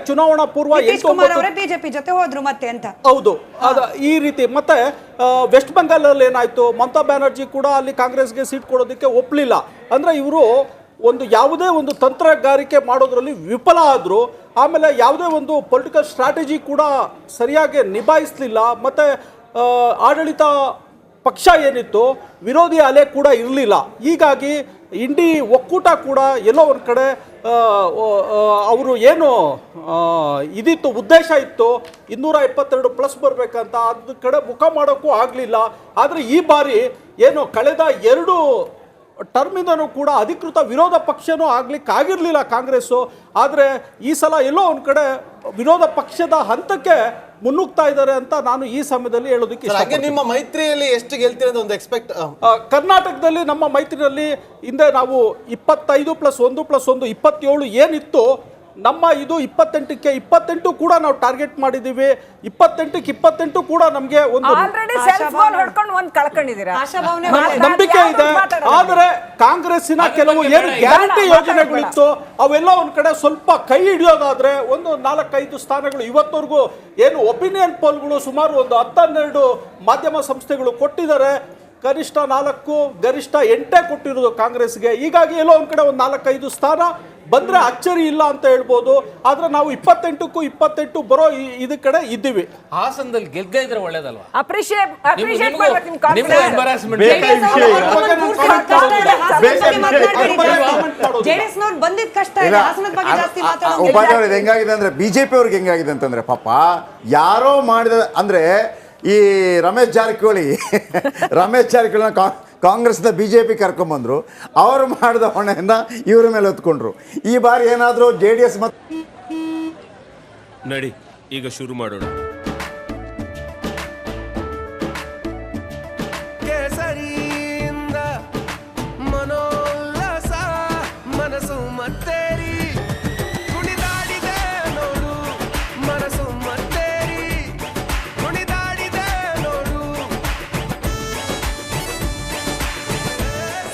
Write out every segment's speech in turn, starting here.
ಚುನಾವಣಾ ಪೂರ್ವ ಬಿಜೆಪಿ ಜೊತೆ ಹೋದ್ರು ಮತ್ತೆ ಅಂತ. ಹೌದು, ಈ ರೀತಿ ಮತ್ತೆ ವೆಸ್ಟ್ ಬೆಂಗಾಲ್ ಏನಾಯ್ತು, ಮಮತಾ ಬ್ಯಾನರ್ಜಿ ಕೂಡ ಅಲ್ಲಿ ಕಾಂಗ್ರೆಸ್ಗೆ ಸೀಟ್ ಕೊಡೋದಕ್ಕೆ ಒಪ್ಪಲಿಲ್ಲ. ಅಂದ್ರೆ ಇವರು ಯಾವುದೇ ಒಂದು ತಂತ್ರಗಾರಿಕೆ ಮಾಡೋದ್ರಲ್ಲಿ ವಿಫಲ ಆದ್ರು. ಆಮೇಲೆ ಯಾವುದೇ ಒಂದು ಪೊಲಿಟಿಕಲ್ ಸ್ಟ್ರಾಟಜಿ ಕೂಡ ಸರಿಯಾಗಿ ನಿಭಾಯಿಸಲಿಲ್ಲ. ಮತ್ತೆ ಆಡಳಿತ ಪಕ್ಷ ಏನಿತ್ತು ವಿರೋಧಿ ಅಲೆ ಕೂಡ ಇರಲಿಲ್ಲ. ಹೀಗಾಗಿ ಇಂಡಿ ಒಕ್ಕೂಟ ಕೂಡ ಎಲ್ಲೋ ಒಂದು ಕಡೆ ಅವರು ಏನು ಇದಿತ್ತು, ಉದ್ದೇಶ ಇತ್ತು 272 ಪ್ಲಸ್ ಬರಬೇಕಂತ, ಅದ್ರ ಕಡೆ ಮುಖ ಮಾಡೋಕ್ಕೂ ಆಗಲಿಲ್ಲ. ಆದರೆ ಈ ಬಾರಿ ಏನು ಕಳೆದ 2 ಟರ್ಮಿಂದನೂ ಕೂಡ ಅಧಿಕೃತ ವಿರೋಧ ಪಕ್ಷನೂ ಆಗಿರಲಿಲ್ಲ ಕಾಂಗ್ರೆಸ್ಸು. ಆದರೆ ಈ ಸಲ ಎಲ್ಲೋ ಒಂದು ಕಡೆ ವಿರೋಧ ಪಕ್ಷದ ಹಂತಕ್ಕೆ ಮುನ್ನುಗ್ತಾ ಇದ್ದಾರೆ ಅಂತ ನಾನು ಈ ಸಮಯದಲ್ಲಿ ಹೇಳೋದಕ್ಕೆ ಇಷ್ಟಪಡ್ತೀನಿ. ನಿಮ್ಮ ಮೈತ್ರಿಯಲ್ಲಿ ಎಷ್ಟು ಗೆಲ್ತೀರಿ ಅಂತ ಒಂದು ಎಕ್ಸ್ಪೆಕ್ಟ್? ಕರ್ನಾಟಕದಲ್ಲಿ ನಮ್ಮ ಮೈತ್ರಿಯಲ್ಲಿ ಹಿಂದೆ ನಾವು 25+1+1 27 ಏನಿತ್ತು, ನಮ್ಮ ಇದು 28ಕ್ಕೆ 28 ಕೂಡ ನಾವು ಟಾರ್ಗೆಟ್ ಮಾಡಿದ್ದೀವಿ. 28ಕ್ಕೆ 28 ಕೂಡ ನಮಗೆ ಒಂದು ನಂಬಿಕೆ ಇದೆ. ಆದರೆ ಕಾಂಗ್ರೆಸ್ಸಿನ ಕೆಲವು ಏನು ಗ್ಯಾರಂಟಿ ಯೋಜನೆಗಳಿತ್ತು ಅವೆಲ್ಲ ಒಂದ್ ಕಡೆ ಸ್ವಲ್ಪ ಕೈ ಹಿಡಿಯೋದಾದ್ರೆ ಒಂದು 4-5 ಸ್ಥಾನಗಳು ಇವತ್ತವರೆಗೂ ಏನು ಒಪಿನಿಯನ್ ಪೋಲ್ಗಳು ಸುಮಾರು ಒಂದು 10-12 ಮಾಧ್ಯಮ ಸಂಸ್ಥೆಗಳು ಕೊಟ್ಟಿದ್ದಾರೆ. ಕನಿಷ್ಠ 4 ಗರಿಷ್ಠ 8 ಕೊಟ್ಟಿರೋದು ಕಾಂಗ್ರೆಸ್ಗೆ. ಹೀಗಾಗಿ ಎಲ್ಲೋ ಒಂದ್ ಕಡೆ ಒಂದು 4-5 ಸ್ಥಾನ ಬಂದ್ರೆ ಅಚ್ಚರಿ ಇಲ್ಲ ಅಂತ ಹೇಳ್ಬೋದು. ಆದ್ರೆ ನಾವು 28ಕ್ಕೂ 28 ಬರೋ ಇದ ಕಡೆ ಇದ್ದೀವಿ. ಹಾಸನದಲ್ಲಿ ಗೆದ್ದೇ ಇದ್ರೆ ಒಳ್ಳೇದಲ್ವಾ? ಉಪಾಧ್ಯಾಯ ಹೆಂಗಾಗಿದೆ ಅಂದ್ರೆ ಬಿಜೆಪಿ ಅವ್ರಿಗೆ ಹೆಂಗಾಗಿದೆ ಅಂತಂದ್ರೆ ಪಾಪ ಯಾರೋ ಮಾಡಿದ ಅಂದ್ರೆ ಈ ರಮೇಶ್ ಜಾರಕಿಹೊಳಿ ಕಾಂಗ್ರೆಸ್ನ ಬಿಜೆಪಿ ಕರ್ಕೊಂಬಂದ್ರು, ಅವರು ಮಾಡಿದ ಹೊಣೆಯನ್ನ ಇವ್ರ ಮೇಲೆ ಹೊತ್ಕೊಂಡ್ರು. ಈ ಬಾರಿ ಏನಾದರೂ JDS ನಡಿ ಈಗ ಶುರು ಮಾಡೋಣ. ಕೇಸರಿಯಿಂದ ಮನೋಲ್ಲಾಸ ಮನಸ್ಸು ಮತ್ತೇರಿ ಕುಣಿದಾಡಿದೆ ನೋಡು, ಮನಸ್ಸು ಮತ್ತೇರಿ ಕುಣಿದಾಡಿದೆ ನೋಡು.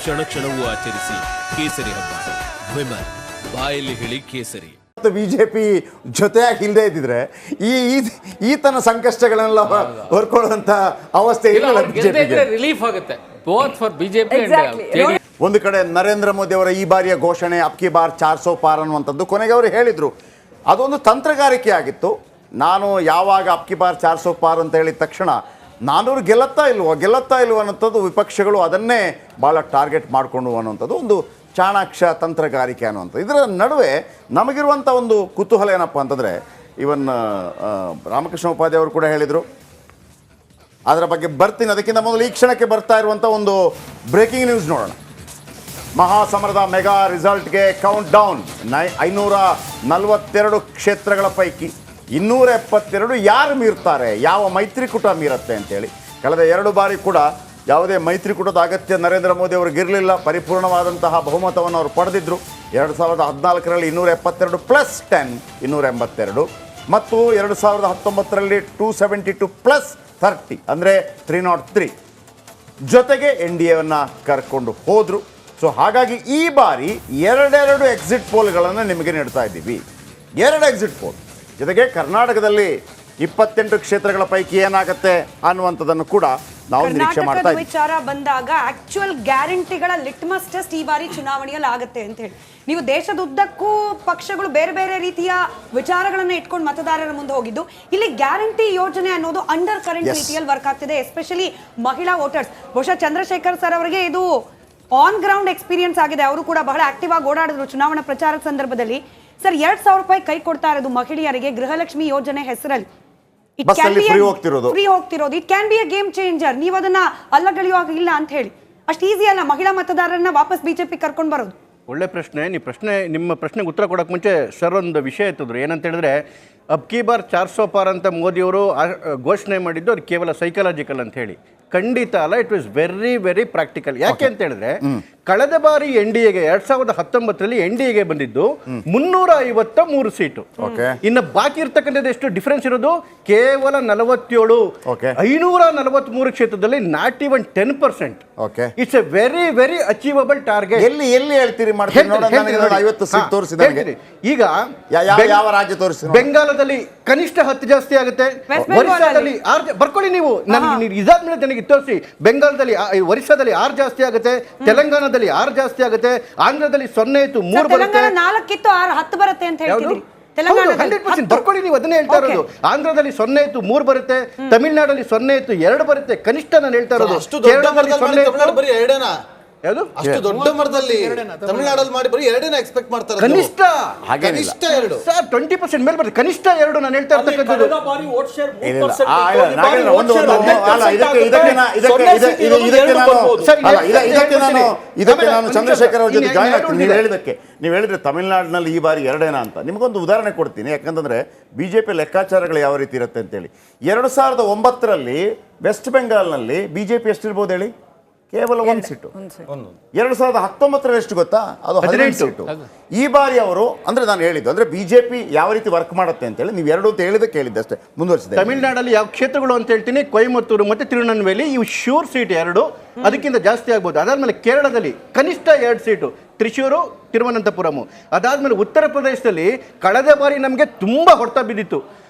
ಕ್ಷಣ ಕ್ಷಣವೂ ಆಚರಿಸಿ ಕೇಸರಿ ಹಬ್ಬ. ವಿಮಲ್ ಬಾಯಲ್ಲಿ ಹೇಳಿ ಕೇಸರಿ. ಬಿಜೆಪಿ ಜೊತೆಯಾಗಿ ಇಲ್ಲದೆ ಇದ್ದಿದ್ರೆ ಈ ತನ್ನ ಸಂಕಷ್ಟಗಳನ್ನೆಲ್ಲ ಹೊರ್ಕೊಳ್ಳುವಂತ ಅವಸ್ಥೆ ಇಲ್ಲ. ರಿಲೀಫ್ ಆಗುತ್ತೆ ಬೋತ್ ಫಾರ್ ಬಿಜೆಪಿ. ಒಂದು ಕಡೆ ನರೇಂದ್ರ ಮೋದಿ ಅವರ ಈ ಬಾರಿಯ ಘೋಷಣೆ ಅಬ್ಕಿ ಬಾರ್ 400 ಪಾರ್ ಅನ್ನುವಂಥದ್ದು ಕೊನೆಗೆ ಅವರು ಹೇಳಿದ್ರು. ಅದೊಂದು ತಂತ್ರಗಾರಿಕೆ ಆಗಿತ್ತು. ನಾನು ಯಾವಾಗ ಅಬ್ಕಿ ಬಾರ್ 400 ಪಾರ್ ಅಂತ ಹೇಳಿದ ತಕ್ಷಣ 400 ಗೆಲ್ಲತ್ತಾ ಇಲ್ವೋ ಅನ್ನೋಂಥದ್ದು ವಿಪಕ್ಷಗಳು ಅದನ್ನೇ ಭಾಳ ಟಾರ್ಗೆಟ್ ಮಾಡಿಕೊಂಡು ಅನ್ನುವಂಥದ್ದು ಒಂದು ಚಾಣಾಕ್ಷ ತಂತ್ರಗಾರಿಕೆ ಅನ್ನುವಂಥದ್ದು. ಇದರ ನಡುವೆ ನಮಗಿರುವಂಥ ಒಂದು ಕುತೂಹಲ ಏನಪ್ಪ ಅಂತಂದರೆ, ಇವನ್ ರಾಮಕೃಷ್ಣ ಉಪಾಧ್ಯಾಯ ಅವರು ಕೂಡ ಹೇಳಿದರು, ಅದರ ಬಗ್ಗೆ ಬರ್ತೀನಿ. ಅದಕ್ಕಿಂತ ಮೊದಲು ಈ ಕ್ಷಣಕ್ಕೆ ಬರ್ತಾ ಇರುವಂಥ ಒಂದು ಬ್ರೇಕಿಂಗ್ ನ್ಯೂಸ್ ನೋಡೋಣ. ಮಹಾಸಮರದ ಮೆಗಾ ರಿಸಲ್ಟ್ಗೆ ಕೌಂಟ್ ಡೌನ್. 542 ಕ್ಷೇತ್ರಗಳ ಪೈಕಿ 272 ಯಾರು ಮೀರ್ತಾರೆ, ಯಾವ ಮೈತ್ರಿಕೂಟ ಮೀರುತ್ತೆ ಅಂತೇಳಿ. ಕಳೆದ 2 ಬಾರಿ ಕೂಡ ಯಾವುದೇ ಮೈತ್ರಿಕೂಟದ ಅಗತ್ಯ ನರೇಂದ್ರ ಮೋದಿ ಅವ್ರಿಗಿರಲಿಲ್ಲ. ಪರಿಪೂರ್ಣವಾದಂತಹ ಬಹುಮತವನ್ನು ಅವರು ಪಡೆದಿದ್ದರು. 2014ರಲ್ಲಿ 272 + 10 282, ಮತ್ತು 2019ರಲ್ಲಿ 272 + 30 ಅಂದರೆ 303 ಜೊತೆಗೆ NDAವನ್ನು ಕರ್ಕೊಂಡು ಹೋದರು. ಸೊ ಹಾಗಾಗಿ ಈ ಬಾರಿ 2 ಎಕ್ಸಿಟ್ ಪೋಲ್ಗಳನ್ನು ನಿಮಗೆ ನೀಡ್ತಾ ಇದ್ದೀವಿ. 2 ಎಕ್ಸಿಟ್ ಪೋಲ್ ಜೊತೆಗೆ ಕರ್ನಾಟಕದಲ್ಲಿ 28 ಕ್ಷೇತ್ರಗಳ ಪೈಕಿ ಏನಾಗುತ್ತೆ ಅನ್ನುವಂಥದ್ದನ್ನು ಕೂಡ ನಾವು ನಿರೀಕ್ಷೆ ಮಾಡ್ತಾ ಇದ್ದೀವಿ. ವಿಚಾರ ಬಂದಾಗ ಆಕ್ಚುಯಲ್ ಗ್ಯಾರಂಟಿಗಳ ಲಿಟ್ಮಸ್ ಟೆಸ್ಟ್ ಈ ಬಾರಿ ಚುನಾವಣೆಯಲ್ಲಿ ಆಗುತ್ತೆ ಅಂತ ಹೇಳಿ, ನೀವು ದೇಶದುದ್ದಕ್ಕೂ ಪಕ್ಷಗಳು ಬೇರೆ ಬೇರೆ ರೀತಿಯ ವಿಚಾರಗಳನ್ನ ಇಟ್ಕೊಂಡು ಮತದಾರರ ಮುಂದೆ ಹೋಗಿದ್ದು, ಇಲ್ಲಿ ಗ್ಯಾರಂಟಿ ಯೋಜನೆ ಅನ್ನೋದು ಅಂಡರ್ ಕರೆಂಟ್ ರೀತಿಯಲ್ಲಿ ವರ್ಕ್ ಆಗ್ತಿದೆ. ಎಸ್ಪೆಷಲಿ ಮಹಿಳಾ ವೋಟರ್ಸ್. ಬಹುಶಃ ಚಂದ್ರಶೇಖರ್ ಸರ್ ಅವರಿಗೆ ಇದು ಆನ್ ಗ್ರೌಂಡ್ ಎಕ್ಸ್ಪೀರಿಯನ್ಸ್ ಆಗಿದೆ. ಅವರು ಕೂಡ ಬಹಳ ಆಕ್ಟಿವ್ ಆಗಿ ಓಡಾಡಿದ್ರು ಚುನಾವಣಾ ಪ್ರಚಾರದ ಸಂದರ್ಭದಲ್ಲಿ. ಸರ್, 2,000 ರೂಪಾಯಿ ಕೈ ಕೊಡ್ತಾ ಇರೋದು ಮಹಿಳೆಯರಿಗೆ ಗೃಹಲಕ್ಷ್ಮಿ ಯೋಜನೆ ಹೆಸರಲ್ಲಿ. ಫ್ರೀ ಹೋಗ್ತಿರೋದು. It can be a game changer. ನೀವು ಅದನ್ನ ಅಲ್ಲಗಳೆಯುವಾಗ ಇಲ್ಲ ಅಂತ ಹೇಳಿ, ಅಷ್ಟು ಈಸಿ ಅಲ್ಲ ಮಹಿಳಾ ಮತದಾರರನ್ನ ವಾಪಸ್ ಬಿಜೆಪಿ ಕರ್ಕೊಂಡು ಬರೋದು. ಒಳ್ಳೆ ಪ್ರಶ್ನೆ. ನಿಮ್ಮ ಪ್ರಶ್ನೆಗೆ ಉತ್ತರ ಕೊಡೋಕೆ ಮುಂಚೆ ಸರ್ ಒಂದು ವಿಷಯ ಎತ್ತಿದ್ರು. ಏನಂತ ಹೇಳಿದ್ರೆ, ಅಬ್ ಕಿ ಬಾರ್ 400 ಪಾರ್ ಅಂತ ಮೋದಿಯವರು ಘೋಷಣೆ ಮಾಡಿದ್ದು ಅದು ಕೇವಲ ಸೈಕಲಾಜಿಕಲ್ ಅಂತ ಹೇಳಿ. ಖಂಡಿತ ಅಲ್ಲ, it was very very practical. ಯಾಕೆ ಅಂತ ಹೇಳಿದ್ರೆ ಕಳೆದ ಬಾರಿ NDAಗೆ 2019ರಲ್ಲಿ NDAಗೆ ಬಂದಿದ್ದು 353 ಸೀಟು. ಇನ್ನು ಬಾಕಿ ಇರ್ತಕ್ಕಂಥದ್ದು ಎಷ್ಟು ಡಿಫರೆನ್ಸ್ ಇರೋದು? ಕೇವಲ 47. 543 ಕ್ಷೇತ್ರದಲ್ಲಿ not even 10%. It's A very very achievable target. ಎಲ್ಲಿ ಹೇಳ್ತೀರಿ ಮಾಡ್ತೀರಿ? ನೋಡೋಣ, ನನಗೆ 50 ಸೀಟ್ ತೋರಿಸಿ ನನಗೆ. ಈಗ ಯಾವ ರಾಜ್ಯ ತೋರಿಸಿ? ಬೆಂಗಾಲದಲ್ಲಿ ಕನಿಷ್ಠ 10 ಜಾಸ್ತಿ ಆಗುತ್ತೆ. ಒರಿಸ್ಸಾದಲ್ಲಿ 6 ಬರ್ಕೊಳ್ಳಿ ನೀವು. ನನಗೆ ಇದಾದ್ಮೇಲೆ ನನಗೆ ತೋರಿಸಿ. ಬೆಂಗಾಲದಲ್ಲಿ ಒರಿಸ್ಸಾದಲ್ಲಿ 6 ಜಾಸ್ತಿ ಆಗುತ್ತೆ, ತೆಲಂಗಾಣದಲ್ಲಿ 6 ಜಾಸ್ತಿ ಆಗುತ್ತೆ, ಆಂಧ್ರದಲ್ಲಿ 0 ಇತ್ತು 3 ಬರುತ್ತೆ, 4 ಇತ್ತು 10 ಬರುತ್ತೆ ಅಂತ ಹೇಳ್ತಿದ್ರಿ. 100% ಬರ್ಕೊಳ್ಳಿ, ನೀವು ಅದನ್ನೇ ಹೇಳ್ತಾ ಇರೋದು. ಆಂಧ್ರದಲ್ಲಿ 0 ಇತ್ತು 3 ಬರುತ್ತೆ, ತಮಿಳ್ನಾಡಲ್ಲಿ 0 ಇತ್ತು 2 ಬರುತ್ತೆ, ಕನಿಷ್ಠ ನಾನು ಹೇಳ್ತಾ ಇರೋದು. ಅಷ್ಟು ದೊಡ್ಡ ಮಟ್ಟದಲ್ಲಿ ಬರೀ ಎರಡೇನಾ? ಯಾವುದು ಅಷ್ಟು ದೊಡ್ಡ ಮಟ್ಟದಲ್ಲಿ ತಮಿಳುನಾಡಲ್ಲಿ ಮಾಡಿ ಬರೀ ಎರಡೇನ ಎಕ್ಸ್ಪೆಕ್ಟ್ ಮಾಡ್ತಾರೆ. ಕನಿಷ್ಠ ಕನಿಷ್ಠ 2 ಸರ್ 20% ಮೇಲೆ ಬರುತ್ತೆ. ಕನಿಷ್ಠ 2 ನಾನು ಹೇಳ್ತಾ ಇರ್ತಕ್ಕಂಥದ್ದು. ಇದಕ್ಕೆ ನಾನು ಚಂದ್ರಶೇಖರ್ ಅವ್ರ ಜೊತೆ ಜಾಯ್ನ್ ಆಗ್ತೀನಿ. ನೀವು ಹೇಳಿದ್ರೆ ತಮಿಳುನಾಡಿನಲ್ಲಿ ಈ ಬಾರಿ ಎರಡೇನಾ ಅಂತ. ನಿಮಗೊಂದು ಉದಾಹರಣೆ ಕೊಡ್ತೀನಿ. ಯಾಕಂತಂದ್ರೆ ಬಿಜೆಪಿ ಲೆಕ್ಕಾಚಾರಗಳು ಯಾವ ರೀತಿ ಇರುತ್ತೆ ಅಂತೇಳಿ. 2009ರಲ್ಲಿ ವೆಸ್ಟ್ ಬೆಂಗಾಲ್ನಲ್ಲಿ ಬಿಜೆಪಿ ಎಷ್ಟಿರ್ಬೋದು ಹೇಳಿ? ಕೇವಲ 1 ಸೀಟು. 2019ರಲ್ಲಿ ಎಷ್ಟು ಗೊತ್ತಾ? ಅದು 18 ಸೀಟು. ಈ ಬಾರಿ ಅವರು ಅಂದ್ರೆ ನಾನು ಹೇಳಿದ್ದು ಅಂದ್ರೆ ಬಿಜೆಪಿ ಯಾವ ರೀತಿ ವರ್ಕ್ ಮಾಡುತ್ತೆ ಅಂತ ಹೇಳಿ ನೀವು 2 ಅಂತ ಹೇಳಿದಕ್ಕೆ ಹೇಳಿದ್ದೆ ಅಷ್ಟೇ. ಮುಂದುವರಿಸಿದೆ. ತಮಿಳುನಾಡಲ್ಲಿ ಯಾವ ಕ್ಷೇತ್ರಗಳು ಅಂತ ಹೇಳ್ತೀನಿ, ಕೊಯಮತ್ತೂರು ಮತ್ತೆ ತಿರುವನಂತಪುರಂ, ಇವು ಶೂರ್ ಸೀಟ್ 2, ಅದಕ್ಕಿಂತ ಜಾಸ್ತಿ ಆಗ್ಬೋದು. ಅದಾದ್ಮೇಲೆ ಕೇರಳದಲ್ಲಿ ಕನಿಷ್ಠ 2 ಸೀಟು, ತ್ರಿಶೂರು ತಿರುವನಂತಪುರಂ. ಅದಾದ್ಮೇಲೆ ಉತ್ತರ ಪ್ರದೇಶದಲ್ಲಿ ಕಳೆದ ಬಾರಿ ನಮಗೆ ತುಂಬಾ ಹೊಡೆತ ಬಿದ್ದಿತ್ತು.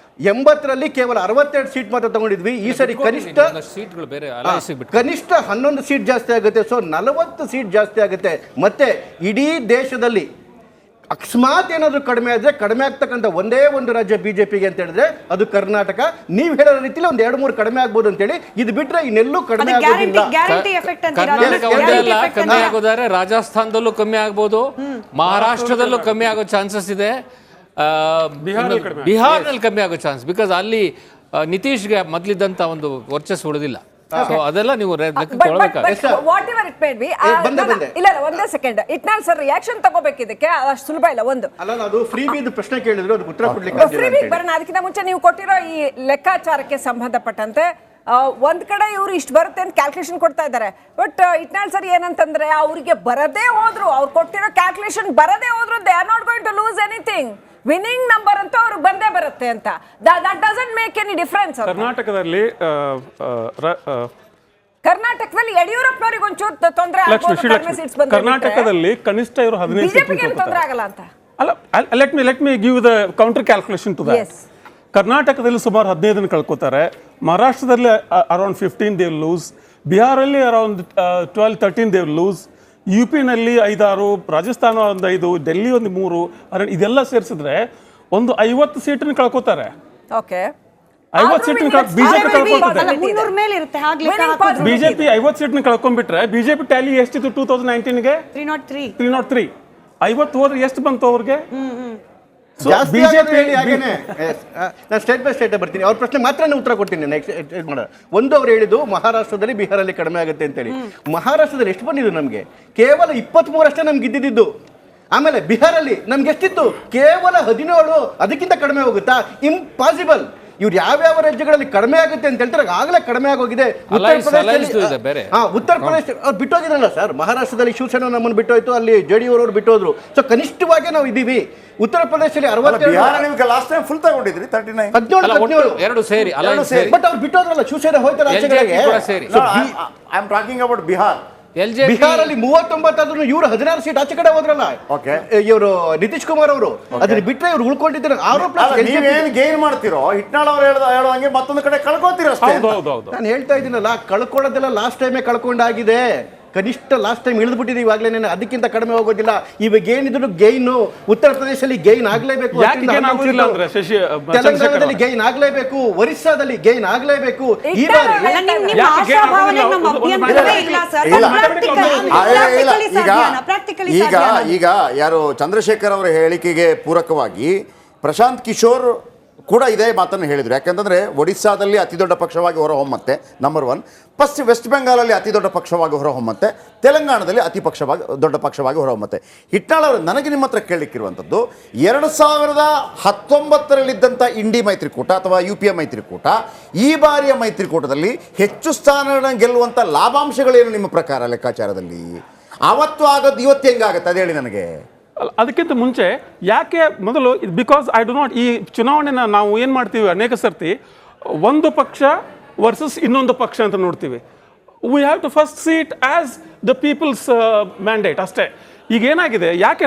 80ರಲ್ಲಿ ಕೇವಲ 62 ಸೀಟ್ ಮಾತ್ರ ತಗೊಂಡಿದ್ವಿ. ಈ ಸರಿ ಕನಿಷ್ಠ ಸೀಟ್ಗಳು ಬೇರೆ ಕನಿಷ್ಠ 11 ಸೀಟ್ ಜಾಸ್ತಿ ಆಗುತ್ತೆ. ಸೊ 40 ಸೀಟ್ ಜಾಸ್ತಿ ಆಗುತ್ತೆ. ಮತ್ತೆ ಇಡೀ ದೇಶದಲ್ಲಿ ಅಕಸ್ಮಾತ್ ಏನಾದರೂ ಕಡಿಮೆ ಆದರೆ ಕಡಿಮೆ ಆಗ್ತಕ್ಕಂಥ ಒಂದೇ ಒಂದು ರಾಜ್ಯ ಬಿಜೆಪಿಗೆ ಅಂತ ಹೇಳಿದ್ರೆ ಅದು ಕರ್ನಾಟಕ. ನೀವು ಹೇಳೋ ರೀತಿಯಲ್ಲಿ ಒಂದು 2-3 ಕಡಿಮೆ ಆಗ್ಬೋದು ಅಂತೇಳಿ. ಇದು ಬಿಟ್ರೆ ಇನ್ನೆಲ್ಲೂ ಕಡಿಮೆ ಆಗೋದಿಲ್ಲ. ಕರ್ನಾಟಕ ಒಂದೇ ಅಲ್ಲ, ಕಮ್ಮಿ ಆಗೋದಾದ್ರೆ ರಾಜಸ್ಥಾನದಲ್ಲೂ ಕಮ್ಮಿ ಆಗ್ಬೋದು, ಮಹಾರಾಷ್ಟ್ರದಲ್ಲೂ ಕಮ್ಮಿ ಆಗೋ ಚಾನ್ಸಸ್ ಇದೆ, ಬಿಹಾರ್ನಲ್ಲಿ ಕಮ್ಮಿ ಆಗೋ ಚಾನ್ಸ್. ಬಿಕಾಸ್ ಅಲ್ಲಿ ನಿತೀಶ್ಗೆ ಮೊದಲಿದ್ದಂತ ಒಂದು ವರ್ಚಸ್ಸು ಉಳಿದಿಲ್ಲ. ಸೊ ಅದೆಲ್ಲ ನೀವು what ever it made B. ಇಲ್ಲ ಒಂದೇ ಸೆಕೆಂಡ್, ಇಟ್ನಾಳ್ ಸರ್ ರಿಯಾಕ್ಷನ್ ತಗೋಬೇಕು ಇದಕ್ಕೆ. ಅಷ್ಟು ಸುಲಭ ಇಲ್ಲ. ಒಂದು ಅಲ್ಲ, ಅದು ಫ್ರೀ ಬೀದ್ ಪ್ರಶ್ನೆ ಕೇಳಿದ್ರು, ಅದಕ್ಕೆ ಉತ್ತರ ಕೊಡ್ಲಿಕ್ಕೆ ಫ್ರೀ ಬೀಗ್ ಬರೋಣ. ಅದಕ್ಕಿಂತ ಮುಂಚೆ ನೀವು ಕೊಟ್ಟಿರೋ ಈ ಲೆಕ್ಕಾಚಾರಕ್ಕೆ ಸಂಬಂಧಪಟ್ಟಂತೆ ಒಂದ್ ಕಡೆ ಇವರು ಇಷ್ಟು ಬರುತ್ತೆ ಅಂತ ಕ್ಯಾಲ್ಕುಲೇಷನ್ ಕೊಡ್ತಾ ಇದ್ದಾರೆ. ಬಟ್ ಇಟ್ನಾಳ್ ಸರ್ ಏನಂತಂದ್ರೆ ಅವ್ರಿಗೆ ಬರದೇ ಹೋದ್ರು, ಅವ್ರು ಕೊಟ್ಟಿರೋ ಕ್ಯಾಲ್ಕುಲೇಷನ್ ಬರದೇ ಹೋದ್ರು, they are not going to lose anything. Winning number ಅಂತ ಅವ್ರಿಗೆ ಬಂದೇ ಬರುತ್ತೆ ಅಂತ. That doesn't make any difference. ಕರ್ನಾಟಕದಲ್ಲಿ ಯಡಿಯೂರಪ್ಪನವರಿಗೆ ಒಂಚೂರು ತೊಂದರೆ ಆಗ್ಬೋದು. ಕರ್ನಾಟಕದಲ್ಲಿ ಕನಿಷ್ಠ ಇವರು 15 ಬಿಜೆಪಿಗೆ ತೊಂದರೆ ಆಗಲ್ಲ ಅಂತ ಅಲ್ಲ. Let me give the counter calculation to that. ಕರ್ನಾಟಕದಲ್ಲಿ ಸುಮಾರು 15 ಕಳ್ಕೊತಾರೆ, ಮಹಾರಾಷ್ಟ್ರದಲ್ಲಿ ಅರೌಂಡ್ 15 ದೇ ಲೂಸ್, ಬಿಹಾರಲ್ಲಿ ಅರೌಂಡ್ 12-13 ದೇ ಲೂಸ್, UP-ನಲ್ಲಿ 5-6, ರಾಜಸ್ಥಾನ ಒಂದು 5, ಡೆಲ್ಲಿ ಒಂದು 3, ಇದೆಲ್ಲ ಸೇರಿಸಿದ್ರೆ ಒಂದು 50 ಸೀಟನ್ನು ಕಳ್ಕೊತಾರೆ. ಓಕೆ, 50 ಸೀಟನ್ನು ಬಿಜೆಪಿ ಕಳ್ಕೊಳ್ತದೆ. ಬಿಜೆಪಿ 50 ಸೀಟ್ನ ಕಳ್ಕೊಂಡ್ಬಿಟ್ರೆ ಬಿಜೆಪಿ ಟ್ಯಾಲಿ ಎಷ್ಟಿತ್ತು 2019ಗೆ? 303. 50 ಹೋದ್ರೆ ಎಷ್ಟು ಬಂತು ಅವ್ರಿಗೆ? ನಾನು ಸ್ಟೇಟ್ ಬೈ ಸ್ಟೇಟ್ ಬರ್ತೀನಿ. ಅವ್ರ ಪ್ರಶ್ನೆ ಮಾತ್ರ ಉತ್ತರ ಕೊಡ್ತೀನಿ. ಒಂದು ಅವ್ರು ಹೇಳಿದ್ದು ಮಹಾರಾಷ್ಟ್ರದಲ್ಲಿ ಬಿಹಾರಲ್ಲಿ ಕಡಿಮೆ ಆಗುತ್ತೆ ಅಂತೇಳಿ. ಮಹಾರಾಷ್ಟ್ರದಲ್ಲಿ ಎಷ್ಟು ಬಂದಿದ್ದು ನಮಗೆ? ಕೇವಲ 23 ಅಷ್ಟೇ ನಮ್ಗೆ ಇದ್ದಿದ್ದು. ಆಮೇಲೆ ಬಿಹಾರಲ್ಲಿ ನಮ್ಗೆ ಎಷ್ಟಿತ್ತು? ಕೇವಲ 17. ಅದಕ್ಕಿಂತ ಕಡಿಮೆ ಹೋಗುತ್ತಾ? ಇಂಪಾಸಿಬಲ್. ಇವ್ರು ಯಾವ್ಯಾವ ರಾಜ್ಯಗಳಲ್ಲಿ ಕಡಿಮೆ ಆಗುತ್ತೆ ಅಂತ ಹೇಳ್ತಾರೆ, ಆಗಲೇ ಕಡಿಮೆ ಆಗೋಗಿದೆ. ಉತ್ತರ ಪ್ರದೇಶ ಅವ್ರು ಬಿಟ್ಟೋಗಿದ್ರಲ್ಲ ಸರ್. ಮಹಾರಾಷ್ಟ್ರದಲ್ಲಿ ಶಿವಸೇನಾ ನಮ್ಮನ್ನು ಬಿಟ್ಟೋಯ್ತು, ಅಲ್ಲಿ JDU ಅವರು ಬಿಟ್ಟೋದ್ರು. ಸೊ ಕನಿಷ್ಠವಾಗಿ ನಾವು ಇದ್ದೀವಿ. ಉತ್ತರ ಪ್ರದೇಶದಲ್ಲಿ 62. Last time full ತಗೊಂಡಿದ್ರಿ 39. 17 ಸೇರಿ. ಬಟ್ ಅವ್ರು ಬಿಟ್ಟೋದ್ರಲ್ಲ, ಶಿವಸೇನಾ ಹೋಯ್ತಾರೆ ಆಚೆಗಳಿಗೆ. I am talking about Bihar. ಬಿಹಾರಲ್ಲಿ 39 ಆದ್ರೂ ಇವರು 16 ಸೀಟ್ ಆಚೆ ಕಡೆ ಹೋದ್ರಲ್ಲ ಇವರು ನಿತೀಶ್ ಕುಮಾರ್ ಅವರು. ಅದನ್ನ ಬಿಟ್ರೆ ಇವ್ರು ಉಳ್ಕೊಂಡಿದ್ದಾರೆ. ನೀವೇನು ಗೇನ್ ಮಾಡ್ತಿರೋ ಹಿಟ್ನಾಳ್ ಅವ್ರು ಹೇಳುವಂಗೆ ಮತ್ತೊಂದು ಕಡೆ ಕಳ್ಕೊತೀರ ಅಷ್ಟೇ. ನಾನು ಹೇಳ್ತಾ ಇದ್ದೀನಲ್ಲ, ಕಳ್ಕೊಳ್ಳೋದೆಲ್ಲ ಲಾಸ್ಟ್ ಟೈಮೇ ಕಳ್ಕೊಂಡಾಗಿದೆ. ಕನಿಷ್ಠ ಲಾಸ್ಟ್ ಟೈಮ್ ಇಳಿದ್ಬಿಟ್ಟಿದೆ ಇವಾಗಲೇ. ಅದಕ್ಕಿಂತ ಕಡಿಮೆ ಹೋಗೋದಿಲ್ಲ. ಇವಾಗ ಏನಿದ್ರು ಗೈನು ಉತ್ತರ ಪ್ರದೇಶದಲ್ಲಿ ಗೈನ್ ಆಗ್ಲೇಬೇಕು, ತೆಲಂಗಾಣದಲ್ಲಿ ಗೈನ್ ಆಗ್ಲೇಬೇಕು, ಒರಿಸ್ಸಾದಲ್ಲಿ ಗೈನ್ ಆಗ್ಲೇಬೇಕು. ಈ ಬಾರಿ ಈಗ ಯಾರು ಚಂದ್ರಶೇಖರ್ ಅವರ ಹೇಳಿಕೆಗೆ ಪೂರಕವಾಗಿ ಪ್ರಶಾಂತ್ ಕಿಶೋರ್ ಕೂಡ ಇದೇ ಮಾತನ್ನು ಹೇಳಿದರು. ಯಾಕೆಂತಂದರೆ ಒಡಿಸ್ಸಾದಲ್ಲಿ ಅತಿ ದೊಡ್ಡ ಪಕ್ಷವಾಗಿ ಹೊರಹೊಮ್ಮತ್ತೆ ನಂಬರ್ 1, ವೆಸ್ಟ್ ಬೆಂಗಾಲಲ್ಲಿ ಅತಿ ದೊಡ್ಡ ಪಕ್ಷವಾಗಿ ಹೊರಹೊಮ್ಮತ್ತೆ, ತೆಲಂಗಾಣದಲ್ಲಿ ದೊಡ್ಡ ಪಕ್ಷವಾಗಿ ಹೊರಹೊಮ್ಮತ್ತೆ. ಹಿಟ್ನಾಳ್ ಅವರು, ನನಗೆ ನಿಮ್ಮ ಹತ್ರ ಕೇಳಲಿಕ್ಕಿರುವಂಥದ್ದು, 2019ರಲ್ಲಿದ್ದಂಥ ಇಂಡಿ ಮೈತ್ರಿಕೂಟ ಅಥವಾ UPA ಮೈತ್ರಿಕೂಟ, ಈ ಬಾರಿಯ ಮೈತ್ರಿಕೂಟದಲ್ಲಿ ಹೆಚ್ಚು ಸ್ಥಾನಗಳನ್ನು ಗೆಲ್ಲುವಂಥ ಲಾಭಾಂಶಗಳೇನು ನಿಮ್ಮ ಪ್ರಕಾರ ಲೆಕ್ಕಾಚಾರದಲ್ಲಿ? ಆವತ್ತು ಆಗೋದು ಇವತ್ತು ಹೆಂಗಾಗತ್ತೆ ಅದು ಹೇಳಿ ನನಗೆ. ಅದಕ್ಕಿಂತ ಮುಂಚೆ ಯಾಕೆ ಮೊದಲು ಬಿಕಾಸ್ ಐ ಡು ನಾಟ್, ಈ ಚುನಾವಣೆನ ನಾವು ಏನು ಮಾಡ್ತೀವಿ ಅನೇಕ ಸರ್ತಿ ಒಂದು ಪಕ್ಷ ವರ್ಸಸ್ ಇನ್ನೊಂದು ಪಕ್ಷ ಅಂತ ನೋಡ್ತೀವಿ. We have to first see it as the people's mandate ಅಷ್ಟೇ. ಈಗ ಏನಾಗಿದೆ, ಯಾಕೆ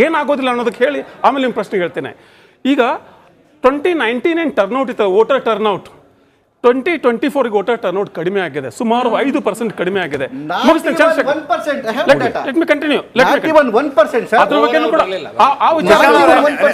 ಗೇನ್ ಆಗೋದಿಲ್ಲ ಅನ್ನೋದಕ್ಕೆ ಹೇಳಿ ಆಮೇಲೆ ನಿಮ್ಮ ಪ್ರಶ್ನೆ ಹೇಳ್ತೇನೆ. ಈಗ 2019 ಏನು ಟರ್ನ್ಔಟ್ ಇತ್ತು, ವೋಟರ್ ಟರ್ನ್ಔಟ್, 2024 ವೋಟರ್ ಟರ್ನ್ಔಟ್ ಕಡಿಮೆ ಆಗಿದೆ, ಸುಮಾರು 5% ಕಡಿಮೆ ಆಗಿದೆ. Let me continue. Not even 1%, sir. ಅದ್ರ ಬಗ್ಗೆ ಕೂಡ